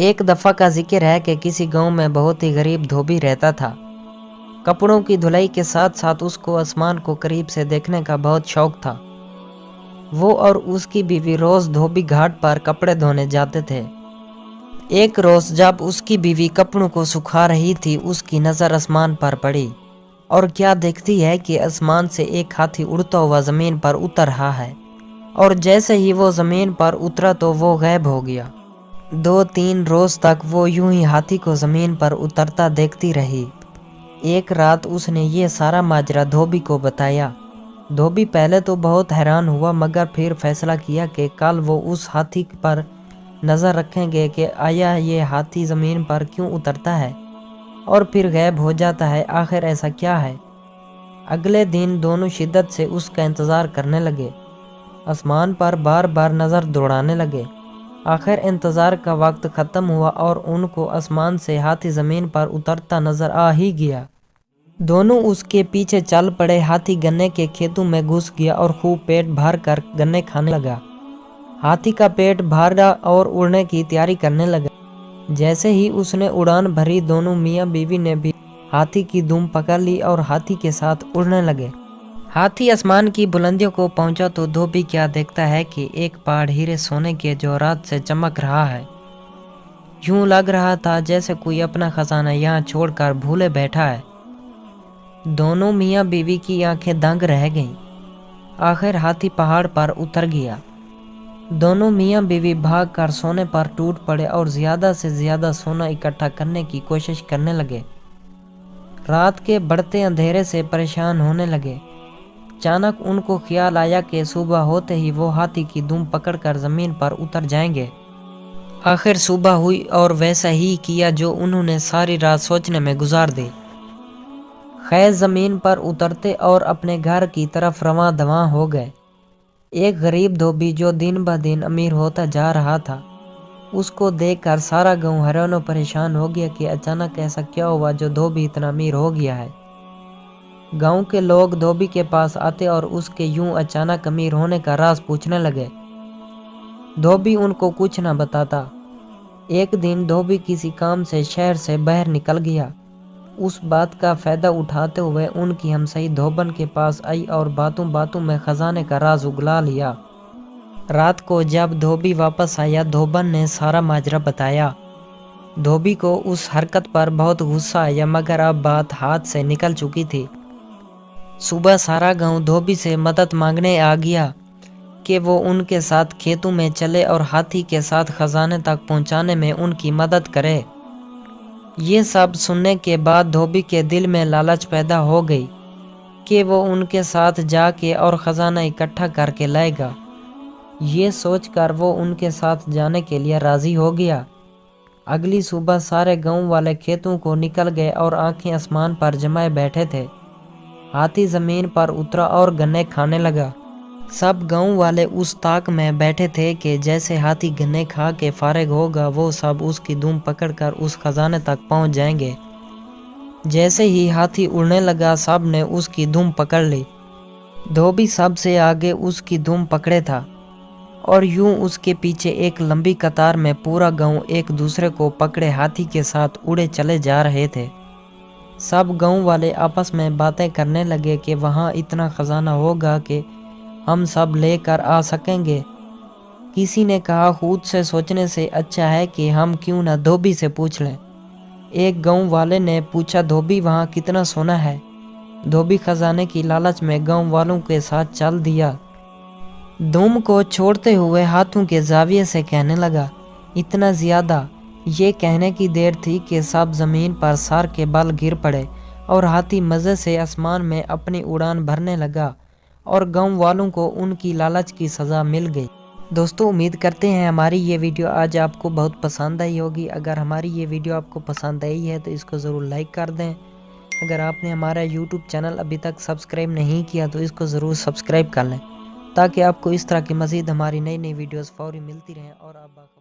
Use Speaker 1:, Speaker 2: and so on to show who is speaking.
Speaker 1: ایک دفعہ کا ذکر ہے کہ کسی گاؤں میں بہت ہی غریب دھوبی رہتا تھا۔ کپڑوں کی دھلائی کے ساتھ ساتھ اس کو آسمان کو قریب سے دیکھنے کا بہت شوق تھا۔ وہ اور اس کی بیوی روز دھوبی گھاٹ پر کپڑے دھونے جاتے تھے۔ ایک روز جب اس کی بیوی کپڑوں کو سکھا رہی تھی، اس کی نظر آسمان پر پڑی اور کیا دیکھتی ہے کہ آسمان سے ایک ہاتھی اڑتا ہوا زمین پر اتر رہا ہے، اور جیسے ہی وہ زمین پر اترا تو وہ غائب ہو گیا۔ 2-3 روز تک وہ یوں ہی ہاتھی کو زمین پر اترتا دیکھتی رہی۔ ایک رات اس نے یہ سارا ماجرا دھوبی کو بتایا۔ دھوبی پہلے تو بہت حیران ہوا، مگر پھر فیصلہ کیا کہ کل وہ اس ہاتھی پر نظر رکھیں گے کہ آیا یہ ہاتھی زمین پر کیوں اترتا ہے اور پھر غائب ہو جاتا ہے، آخر ایسا کیا ہے۔ اگلے دن دونوں شدت سے اس کا انتظار کرنے لگے، آسمان پر بار بار نظر دوڑانے لگے۔ آخر انتظار کا وقت ختم ہوا اور ان کو آسمان سے ہاتھی زمین پر اترتا نظر آ ہی گیا۔ دونوں اس کے پیچھے چل پڑے۔ ہاتھی گنے کے کھیتوں میں گھس گیا اور خوب پیٹ بھر کر گنے کھانے لگا۔ ہاتھی کا پیٹ بھرا اور اڑنے کی تیاری کرنے لگا۔ جیسے ہی اس نے اڑان بھری، دونوں میاں بیوی نے بھی ہاتھی کی دم پکڑ لی اور ہاتھی کے ساتھ اڑنے لگے۔ ہاتھی آسمان کی بلندیوں کو پہنچا تو دھوبی کیا دیکھتا ہے کہ ایک پہاڑ ہیرے سونے کے جوہرات سے چمک رہا ہے۔ یوں لگ رہا تھا جیسے کوئی اپنا خزانہ یہاں چھوڑ کر بھولے بیٹھا ہے۔ دونوں میاں بیوی کی آنکھیں دنگ رہ گئیں۔ آخر ہاتھی پہاڑ پر اتر گیا۔ دونوں میاں بیوی بھاگ کر سونے پر ٹوٹ پڑے اور زیادہ سے زیادہ سونا اکٹھا کرنے کی کوشش کرنے لگے۔ رات کے بڑھتے اندھیرے سے پریشان ہونے لگے۔ اچانک ان کو خیال آیا کہ صبح ہوتے ہی وہ ہاتھی کی دم پکڑ کر زمین پر اتر جائیں گے۔ آخر صبح ہوئی اور ویسا ہی کیا جو انہوں نے ساری رات سوچنے میں گزار دی۔ خیز زمین پر اترتے اور اپنے گھر کی طرف رواں دواں ہو گئے۔ ایک غریب دھوبی جو دن بہ دن امیر ہوتا جا رہا تھا، اس کو دیکھ کر سارا گاؤں حیران و پریشان ہو گیا کہ اچانک ایسا کیا ہوا جو دھوبی اتنا امیر ہو گیا ہے۔ گاؤں کے لوگ دھوبی کے پاس آتے اور اس کے یوں اچانک امیر ہونے کا راز پوچھنے لگے۔ دھوبی ان کو کچھ نہ بتاتا۔ ایک دن دھوبی کسی کام سے شہر سے باہر نکل گیا۔ اس بات کا فائدہ اٹھاتے ہوئے ان کی ہمسائ دھوبن کے پاس آئی اور باتوں باتوں میں خزانے کا راز اگلا لیا۔ رات کو جب دھوبی واپس آیا، دھوبن نے سارا ماجرا بتایا۔ دھوبی کو اس حرکت پر بہت غصہ آیا، مگر اب بات ہاتھ سے نکل چکی تھی۔ صبح سارا گاؤں دھوبی سے مدد مانگنے آ گیا کہ وہ ان کے ساتھ کھیتوں میں چلے اور ہاتھی کے ساتھ خزانے تک پہنچانے میں ان کی مدد کرے۔ یہ سب سننے کے بعد دھوبی کے دل میں لالچ پیدا ہو گئی کہ وہ ان کے ساتھ جا کے اور خزانہ اکٹھا کر کے لائے گا۔ یہ سوچ کر وہ ان کے ساتھ جانے کے لیے راضی ہو گیا۔ اگلی صبح سارے گاؤں والے کھیتوں کو نکل گئے اور آنکھیں آسمان پر جمائے بیٹھے تھے۔ ہاتھی زمین پر اترا اور گنے کھانے لگا۔ سب گاؤں والے اس طاق میں بیٹھے تھے کہ جیسے ہاتھی گنے کھا کے فارغ ہوگا، وہ سب اس کی دم پکڑ کر اس خزانے تک پہنچ جائیں گے۔ جیسے ہی ہاتھی اڑنے لگا، سب نے اس کی دم پکڑ لی۔ دھوبی سب سے آگے اس کی دم پکڑے تھا اور یوں اس کے پیچھے ایک لمبی قطار میں پورا گاؤں ایک دوسرے کو پکڑے ہاتھی کے ساتھ اڑے چلے جا رہے تھے۔ سب گاؤں والے آپس میں باتیں کرنے لگے کہ وہاں اتنا خزانہ ہوگا کہ ہم سب لے کر آ سکیں گے۔ کسی نے کہا، خود سے سوچنے سے اچھا ہے کہ ہم کیوں نہ دھوبی سے پوچھ لیں۔ ایک گاؤں والے نے پوچھا، دھوبی وہاں کتنا سونا ہے؟ دھوبی خزانے کی لالچ میں گاؤں والوں کے ساتھ چل دیا۔ دم کو چھوڑتے ہوئے ہاتھوں کے زاویے سے کہنے لگا، اتنا زیادہ؟ یہ کہنے کی دیر تھی کہ سب زمین پر سر کے بل گر پڑے اور ہاتھی مزے سے آسمان میں اپنی اڑان بھرنے لگا اور گاؤں والوں کو ان کی لالچ کی سزا مل گئی۔ دوستو، امید کرتے ہیں ہماری یہ ویڈیو آج آپ کو بہت پسند آئی ہوگی۔ اگر ہماری یہ ویڈیو آپ کو پسند آئی ہے تو اس کو ضرور لائک کر دیں۔ اگر آپ نے ہمارا یوٹیوب چینل ابھی تک سبسکرائب نہیں کیا تو اس کو ضرور سبسکرائب کر لیں، تاکہ آپ کو اس طرح کی مزید ہماری نئی نئی ویڈیوز فوری ملتی رہیں اور آپ